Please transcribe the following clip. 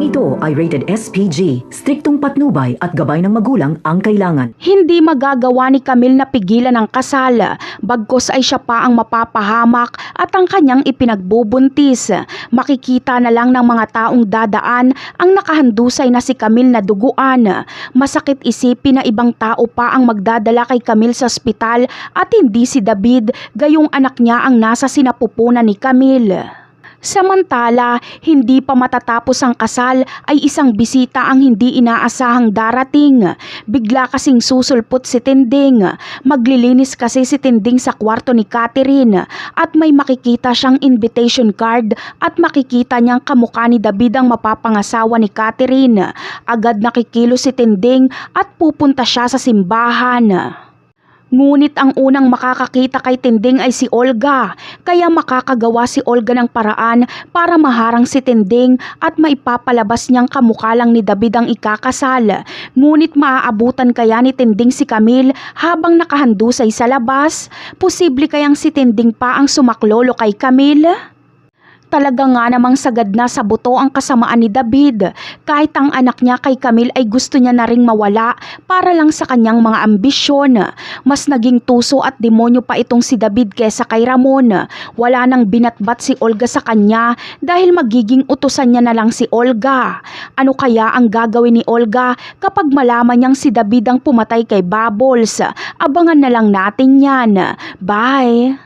ito ay rated SPG. Striktong patnubay at gabay ng magulang ang kailangan. Hindi magagawa ni Camille na pigilan ang kasal, bagkus ay siya pa ang mapapahamak at ang kanyang ipinagbubuntis. Makikita na lang ng mga taong dadaan ang nakahandusay na si Camille na duguan. Masakit isipin na ibang tao pa ang magdadala kay Camille sa ospital at hindi si David, gayong anak niya ang nasa sinapupunan ni Camille. Samantala, hindi pa matatapos ang kasal ay isang bisita ang hindi inaasahang darating. Bigla kasing susulpot si Tinding. Maglilinis kasi si Tinding sa kwarto ni Catherine at may makikita siyang invitation card at makikita niyang kamukha ni David ang mapapangasawa ni Catherine. Agad nakikilo si Tinding at pupunta siya sa simbahan. Ngunit ang unang makakakita kay Tinding ay si Olga, kaya makakagawa si Olga ng paraan para maharang si Tinding at maipapalabas niyang kamukha lang ni David ang ikakasal. Ngunit maaabutan kaya ni Tinding si Camille habang nakahandusay sa labas? Posible kayang si Tinding pa ang sumaklolo kay Camille? Talaga nga namang sagad na sa buto ang kasamaan ni David. Kahit ang anak niya kay Camille ay gusto niya na ring mawala para lang sa kanyang mga ambisyon. Mas naging tuso at demonyo pa itong si David kesa kay Ramon. Wala nang binatbat si Olga sa kanya dahil magiging utusan niya na lang si Olga. Ano kaya ang gagawin ni Olga kapag malaman niyang si David ang pumatay kay Bubbles? Abangan na lang natin yan. Bye!